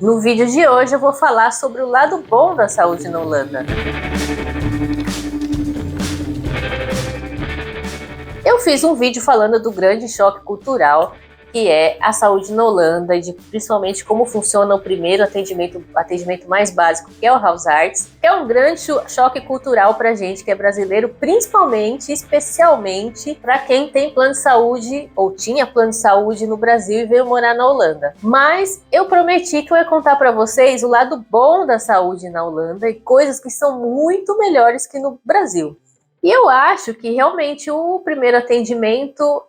No vídeo de hoje eu vou falar sobre o lado bom da saúde na Holanda. Eu fiz um vídeo falando do grande choque cultural que é a saúde na Holanda e principalmente como funciona o primeiro atendimento mais básico, que é o Huisarts, que é um grande choque cultural pra gente que é brasileiro, especialmente para quem tem plano de saúde ou tinha plano de saúde no Brasil e veio morar na Holanda. Mas eu prometi que eu ia contar para vocês o lado bom da saúde na Holanda e coisas que são muito melhores que no Brasil. E eu acho que realmente o primeiro atendimento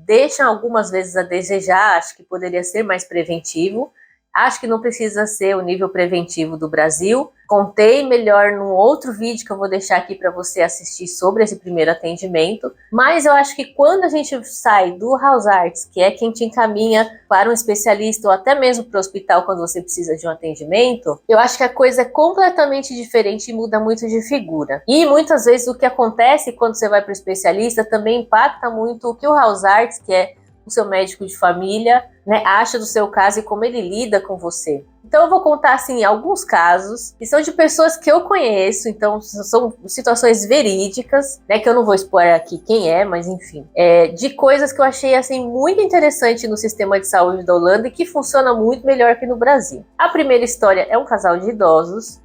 deixa algumas vezes a desejar, acho que poderia ser mais preventivo. Acho que não precisa ser o nível preventivo do Brasil. Contei melhor num outro vídeo que eu vou deixar aqui para você assistir sobre esse primeiro atendimento. Mas eu acho que quando a gente sai do Huisarts, que é quem te encaminha para um especialista ou até mesmo para o hospital quando você precisa de um atendimento, eu acho que a coisa é completamente diferente e muda muito de figura. E muitas vezes o que acontece quando você vai para o especialista também impacta muito o que o Huisarts, que é o seu médico de família, né, acha do seu caso e como ele lida com você. Então eu vou contar assim alguns casos que são de pessoas que eu conheço, então são situações verídicas, né, que eu não vou expor aqui quem é, mas enfim, de coisas que eu achei assim muito interessante no sistema de saúde da Holanda e que funciona muito melhor que no Brasil. A primeira história é um casal de idosos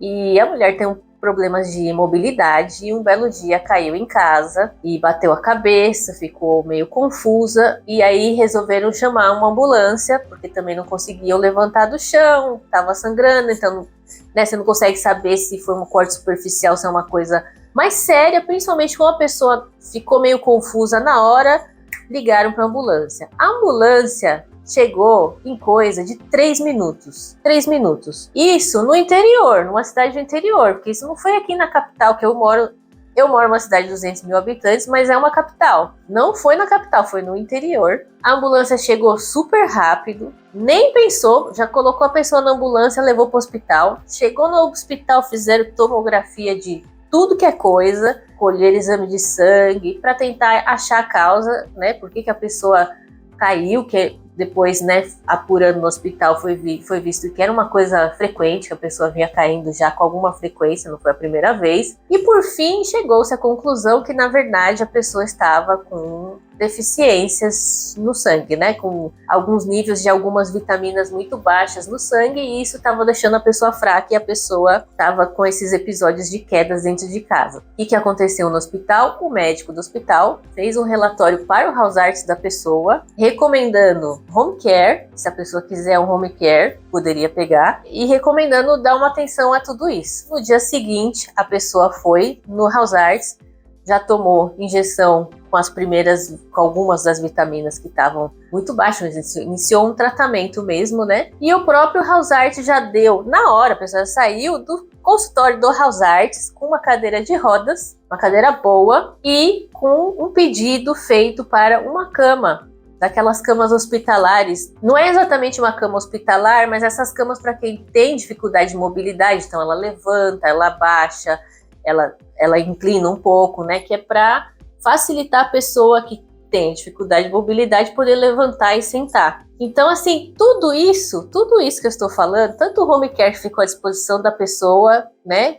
e a mulher tem problemas de mobilidade e um belo dia caiu em casa e bateu a cabeça, ficou meio confusa e aí resolveram chamar uma ambulância porque também não conseguiam levantar do chão, estava sangrando, então né, você não consegue saber se foi um corte superficial, se é uma coisa mais séria, principalmente quando a pessoa ficou meio confusa na hora, ligaram para a ambulância. A ambulância chegou em coisa de 3 minutos. 3 minutos. Isso no interior, numa cidade do interior, porque isso não foi aqui na capital que eu moro. Eu moro numa cidade de 200 mil habitantes, mas é uma capital. Não foi na capital, foi no interior. A ambulância chegou super rápido, nem pensou, já colocou a pessoa na ambulância, levou para o hospital. Chegou no hospital, fizeram tomografia de tudo que é coisa, colher exame de sangue, para tentar achar a causa, né? Por que a pessoa caiu, que depois, né, apurando no hospital, foi visto que era uma coisa frequente, que a pessoa vinha caindo já com alguma frequência, não foi a primeira vez. E por fim, chegou-se à conclusão que, na verdade, a pessoa estava com deficiências no sangue, né, com alguns níveis de algumas vitaminas muito baixas no sangue, e isso estava deixando a pessoa fraca e a pessoa estava com esses episódios de quedas dentro de casa. O que aconteceu no hospital? O médico do hospital fez um relatório para o Huisarts da pessoa, recomendando home care, se a pessoa quiser um home care, poderia pegar, e recomendando dar uma atenção a tudo isso. No dia seguinte, a pessoa foi no Huisarts, já tomou injeção com algumas das vitaminas que estavam muito baixas, iniciou um tratamento mesmo, né? E o próprio Huisarts já deu, na hora, a pessoa saiu do consultório do Huisarts com uma cadeira de rodas, uma cadeira boa, e com um pedido feito para uma cama, daquelas camas hospitalares. Não é exatamente uma cama hospitalar, mas essas camas para quem tem dificuldade de mobilidade, então ela levanta, ela baixa, ela inclina um pouco, né? Que é para facilitar a pessoa que tem dificuldade de mobilidade poder levantar e sentar. Então, assim, tudo isso que eu estou falando, tanto o home care ficou à disposição da pessoa, né?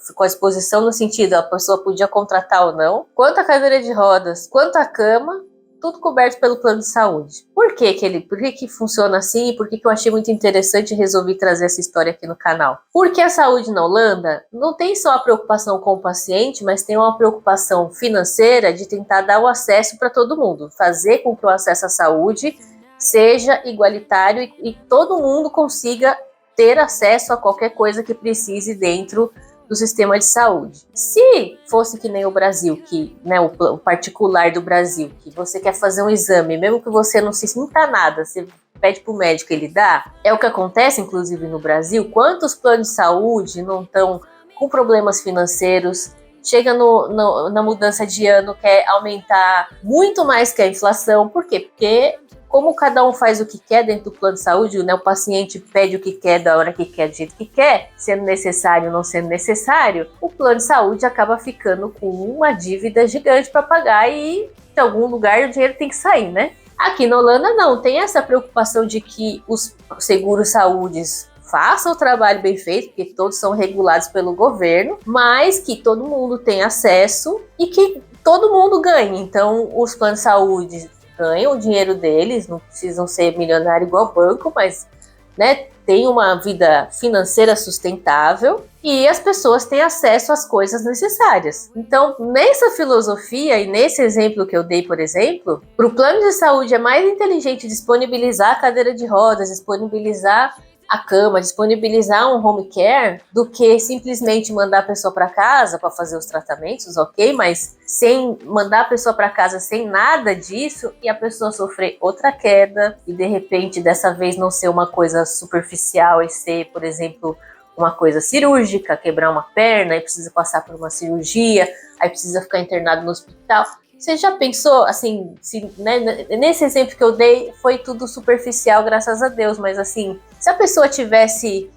Ficou à disposição no sentido, a pessoa podia contratar ou não, quanto a cadeira de rodas, quanto a cama, tudo coberto pelo plano de saúde. Por que funciona assim e por que eu achei muito interessante e resolvi trazer essa história aqui no canal? Porque a saúde na Holanda não tem só a preocupação com o paciente, mas tem uma preocupação financeira de tentar dar o acesso para todo mundo, fazer com que o acesso à saúde seja igualitário e todo mundo consiga ter acesso a qualquer coisa que precise dentro do sistema de saúde. Se fosse que nem o Brasil, que, né, o particular do Brasil, que você quer fazer um exame, mesmo que você não se sinta nada, você pede para o médico, ele dá, é o que acontece inclusive no Brasil. Quantos planos de saúde não estão com problemas financeiros, chega na mudança de ano, quer aumentar muito mais que a inflação. Por quê? Porque como cada um faz o que quer dentro do plano de saúde, né, o paciente pede o que quer, da hora que quer, do jeito que quer, sendo necessário ou não sendo necessário, o plano de saúde acaba ficando com uma dívida gigante para pagar e de algum lugar o dinheiro tem que sair, né? Aqui na Holanda não, tem essa preocupação de que os seguros-saúdes façam o trabalho bem feito, porque todos são regulados pelo governo, mas que todo mundo tem acesso e que todo mundo ganhe. Então, os planos de saúde ganham o dinheiro deles, não precisam ser milionários igual o banco, mas, né, tem uma vida financeira sustentável e as pessoas têm acesso às coisas necessárias. Então, nessa filosofia e nesse exemplo que eu dei, por exemplo, para o plano de saúde é mais inteligente disponibilizar a cadeira de rodas, disponibilizar a cama, disponibilizar um home care, do que simplesmente mandar a pessoa para casa para fazer os tratamentos, ok? Mas sem mandar a pessoa para casa sem nada disso e a pessoa sofrer outra queda e de repente dessa vez não ser uma coisa superficial e ser, por exemplo, uma coisa cirúrgica, quebrar uma perna e precisa passar por uma cirurgia, aí precisa ficar internado no hospital. Você já pensou, assim, né, nesse exemplo que eu dei, foi tudo superficial, graças a Deus, mas assim, se a pessoa tivesse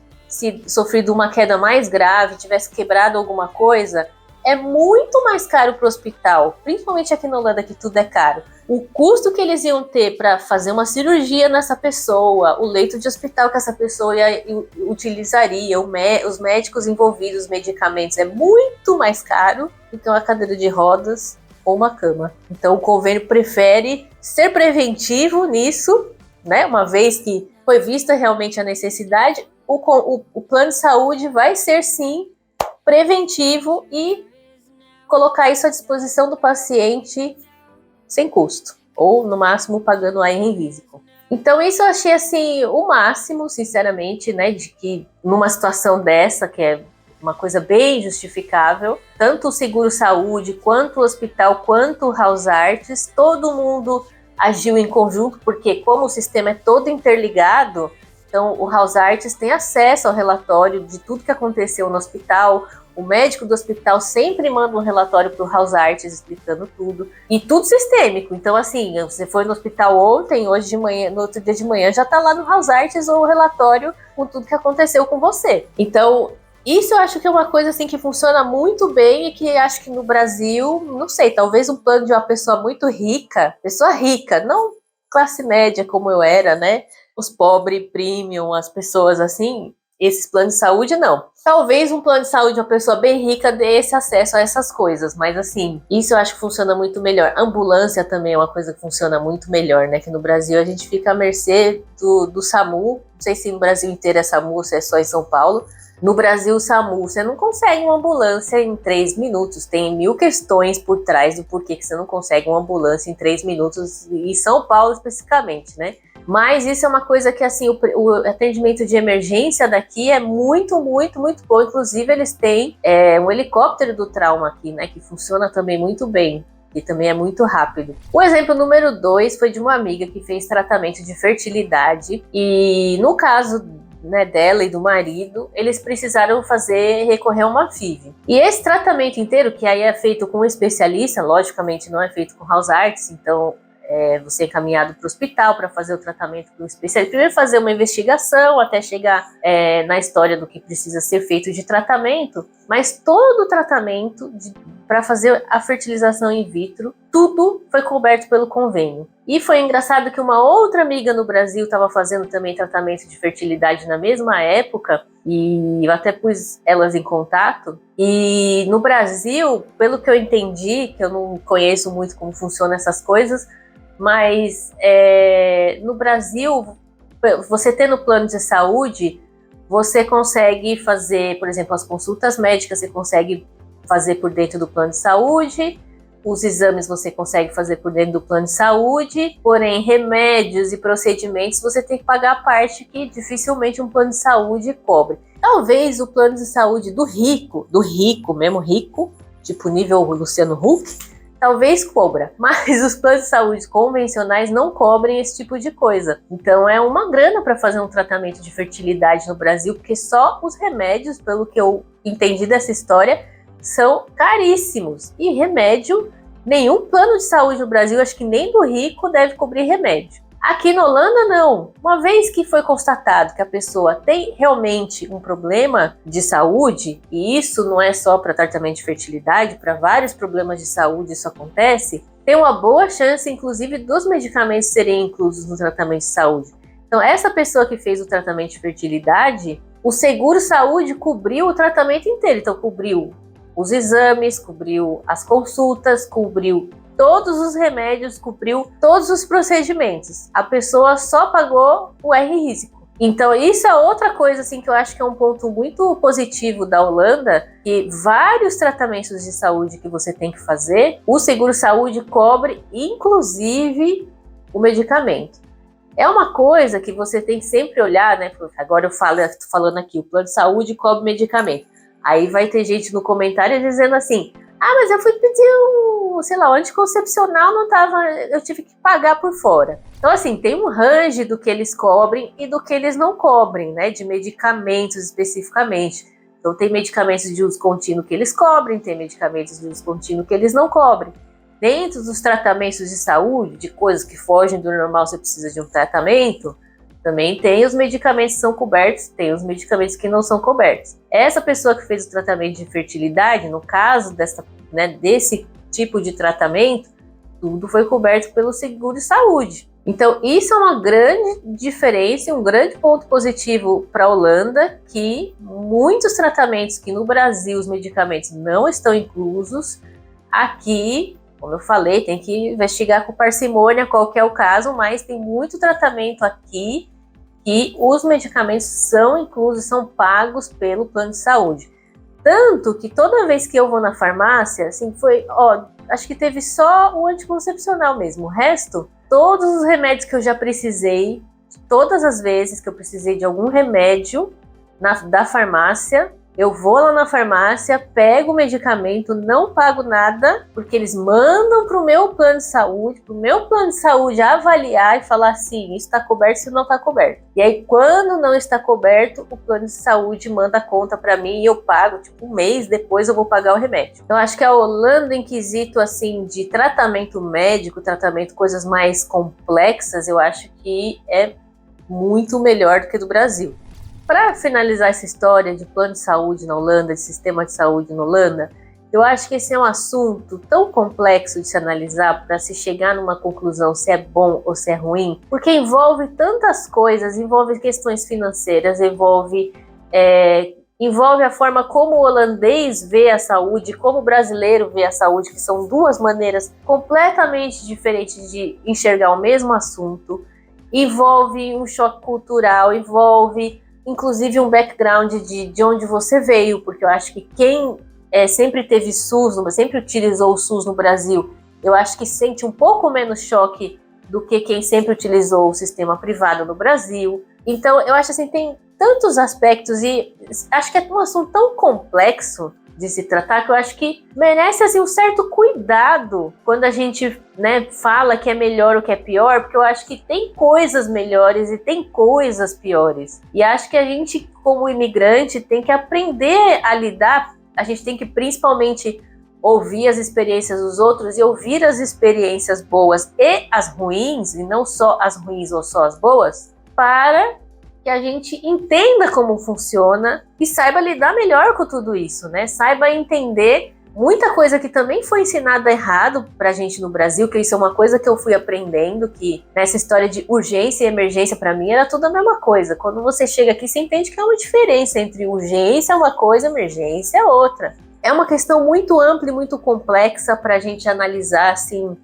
sofrido uma queda mais grave, tivesse quebrado alguma coisa, é muito mais caro para o hospital, principalmente aqui na Holanda, que tudo é caro. O custo que eles iam ter para fazer uma cirurgia nessa pessoa, o leito de hospital que essa pessoa utilizaria, os médicos envolvidos, os medicamentos, é muito mais caro do que uma cadeira de rodas ou uma cama. Então o convênio prefere ser preventivo nisso, né? Uma vez que foi vista realmente a necessidade, o plano de saúde vai ser sim preventivo e colocar isso à disposição do paciente sem custo, ou no máximo pagando a em risco. Então isso eu achei assim o máximo, sinceramente, né? De que numa situação dessa, que é uma coisa bem justificável, tanto o seguro-saúde, quanto o hospital, quanto o House Arts, todo mundo agiu em conjunto, porque como o sistema é todo interligado, então o House Arts tem acesso ao relatório de tudo que aconteceu no hospital, o médico do hospital sempre manda um relatório para o House Arts explicando tudo, e tudo sistêmico. Então assim, você foi no hospital ontem, hoje de manhã, no outro dia de manhã já está lá no House Arts o relatório com tudo que aconteceu com você. Então isso eu acho que é uma coisa assim que funciona muito bem e que acho que no Brasil, não sei, talvez um plano de uma pessoa muito rica, não classe média como eu era, né? Os pobres premium, as pessoas assim, esses planos de saúde não. Talvez um plano de saúde de uma pessoa bem rica dê esse acesso a essas coisas, mas assim, isso eu acho que funciona muito melhor. Ambulância também é uma coisa que funciona muito melhor, né? Que no Brasil a gente fica à mercê do SAMU, não sei se no Brasil inteiro é SAMU ou se é só em São Paulo. No Brasil, o SAMU, você não consegue uma ambulância em 3 minutos. Tem 1000 questões por trás do porquê que você não consegue uma ambulância em 3 minutos, em São Paulo especificamente, né? Mas isso é uma coisa que, assim, o atendimento de emergência daqui é muito, muito, muito bom. Inclusive, eles têm um helicóptero do trauma aqui, né? Que funciona também muito bem. E também é muito rápido. O exemplo número 2 foi de uma amiga que fez tratamento de fertilidade. E no caso, né, dela e do marido, eles precisaram recorrer a uma FIV. E esse tratamento inteiro, que aí é feito com um especialista, logicamente não é feito com House Arts, então você é encaminhado para o hospital para fazer o tratamento com o especialista. Primeiro fazer uma investigação até chegar na história do que precisa ser feito de tratamento, mas todo o tratamento para fazer a fertilização in vitro, tudo foi coberto pelo convênio. E foi engraçado que uma outra amiga no Brasil estava fazendo também tratamento de fertilidade na mesma época, e eu até pus elas em contato. E no Brasil, pelo que eu entendi, que eu não conheço muito como funcionam essas coisas, mas no Brasil, você tendo plano de saúde, você consegue fazer, por exemplo, as consultas médicas, você consegue fazer por dentro do plano de saúde, os exames você consegue fazer por dentro do plano de saúde, porém remédios e procedimentos você tem que pagar a parte que dificilmente um plano de saúde cobre. Talvez o plano de saúde do rico mesmo rico, tipo nível Luciano Huck, talvez cobra, mas os planos de saúde convencionais não cobrem esse tipo de coisa. Então é uma grana para fazer um tratamento de fertilidade no Brasil, porque só os remédios, pelo que eu entendi dessa história, são caríssimos. E remédio, nenhum plano de saúde no Brasil, acho que nem do rico, deve cobrir remédio. Aqui na Holanda, não. Uma vez que foi constatado que a pessoa tem realmente um problema de saúde, e isso não é só para tratamento de fertilidade, para vários problemas de saúde isso acontece, tem uma boa chance, inclusive, dos medicamentos serem inclusos no tratamento de saúde. Então, essa pessoa que fez o tratamento de fertilidade, o seguro-saúde cobriu o tratamento inteiro. Então, cobriu os exames, cobriu as consultas, cobriu todos os remédios, cobriu todos os procedimentos. A pessoa só pagou o R-risco. Então, isso é outra coisa assim, que eu acho que é um ponto muito positivo da Holanda, que vários tratamentos de saúde que você tem que fazer, o seguro-saúde cobre, inclusive, o medicamento. É uma coisa que você tem que sempre olhar, né? Agora tô falando aqui, o plano de saúde cobre medicamento. Aí vai ter gente no comentário dizendo assim, mas eu fui pedir um anticoncepcional, não tava, eu tive que pagar por fora. Então, assim, tem um range do que eles cobrem e do que eles não cobrem, né? De medicamentos especificamente. Então, tem medicamentos de uso contínuo que eles cobrem, tem medicamentos de uso contínuo que eles não cobrem. Dentro dos tratamentos de saúde, de coisas que fogem do normal, você precisa de um tratamento, também tem os medicamentos que são cobertos, tem os medicamentos que não são cobertos. Essa pessoa que fez o tratamento de fertilidade, no caso desse tipo de tratamento, tudo foi coberto pelo seguro de saúde. Então, isso é uma grande diferença, um grande ponto positivo para a Holanda, que muitos tratamentos que no Brasil os medicamentos não estão inclusos, aqui, como eu falei, tem que investigar com parcimônia qual que é o caso, mas tem muito tratamento aqui que os medicamentos são inclusos, são pagos pelo plano de saúde. Tanto que toda vez que eu vou na farmácia, assim, acho que teve só o anticoncepcional mesmo. O resto, todos os remédios que eu já precisei, todas as vezes que eu precisei de algum remédio da farmácia, eu vou lá na farmácia, pego o medicamento, não pago nada, porque eles mandam para o meu plano de saúde avaliar e falar assim, isso está coberto, isso não está coberto. E aí, quando não está coberto, o plano de saúde manda a conta para mim e eu pago, um mês depois eu vou pagar o remédio. Então, acho que a Holanda, em quesito, assim, de tratamento médico, coisas mais complexas, eu acho que é muito melhor do que do Brasil. Para finalizar essa história de plano de saúde na Holanda, de sistema de saúde na Holanda, eu acho que esse é um assunto tão complexo de se analisar para se chegar numa conclusão se é bom ou se é ruim, porque envolve tantas coisas, envolve questões financeiras, envolve a forma como o holandês vê a saúde, como o brasileiro vê a saúde, que são duas maneiras completamente diferentes de enxergar o mesmo assunto, envolve um choque cultural, envolve inclusive um background de onde você veio, porque eu acho que quem sempre teve SUS, sempre utilizou o SUS no Brasil, eu acho que sente um pouco menos choque do que quem sempre utilizou o sistema privado no Brasil. Então, eu acho assim, tem tantos aspectos e acho que é um assunto tão complexo de se tratar, que eu acho que merece assim, um certo cuidado quando a gente fala que é melhor ou que é pior, porque eu acho que tem coisas melhores e tem coisas piores. E acho que a gente, como imigrante, tem que aprender a lidar, a gente tem que principalmente ouvir as experiências dos outros e ouvir as experiências boas e as ruins, e não só as ruins ou só as boas, para que a gente entenda como funciona e saiba lidar melhor com tudo isso, né? Saiba entender muita coisa que também foi ensinada errado pra gente no Brasil, que isso é uma coisa que eu fui aprendendo, que nessa história de urgência e emergência pra mim era tudo a mesma coisa. Quando você chega aqui, você entende que há uma diferença entre urgência é uma coisa, emergência é outra. É uma questão muito ampla e muito complexa pra gente analisar, assim,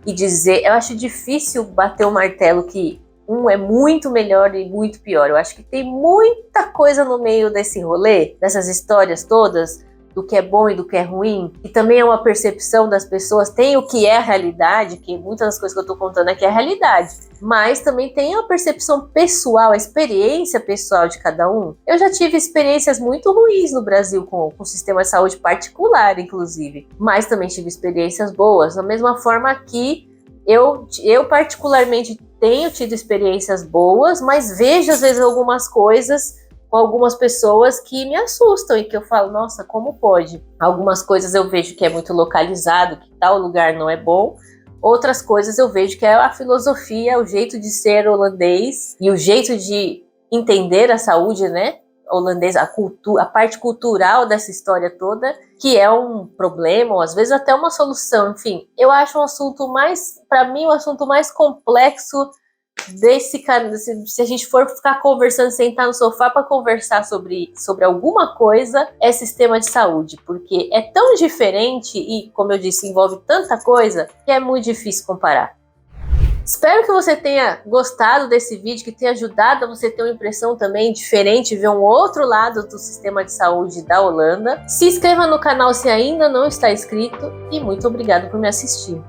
e dizer. Eu acho difícil bater o martelo que um é muito melhor e muito pior. Eu acho que tem muita coisa no meio desse rolê, dessas histórias todas, do que é bom e do que é ruim, e também é uma percepção das pessoas. Tem o que é a realidade, que muitas das coisas que eu tô contando aqui é a realidade, mas também tem a percepção pessoal, a experiência pessoal de cada um. Eu já tive experiências muito ruins no Brasil com o sistema de saúde particular, inclusive, mas também tive experiências boas, da mesma forma que eu particularmente tenho tido experiências boas, mas vejo às vezes algumas coisas com algumas pessoas que me assustam e que eu falo, nossa, como pode? Algumas coisas eu vejo que é muito localizado, que tal lugar não é bom, outras coisas eu vejo que é a filosofia, o jeito de ser holandês e o jeito de entender a saúde, né, holandesa, a parte cultural dessa história toda, que é um problema, ou às vezes até uma solução. Enfim, eu acho um assunto mais, para mim, um assunto mais complexo desse cara. Se a gente for ficar conversando, sentar no sofá para conversar sobre alguma coisa, é sistema de saúde, porque é tão diferente e, como eu disse, envolve tanta coisa que é muito difícil comparar. Espero que você tenha gostado desse vídeo, que tenha ajudado a você ter uma impressão também diferente, ver um outro lado do sistema de saúde da Holanda. Se inscreva no canal se ainda não está inscrito e muito obrigado por me assistir.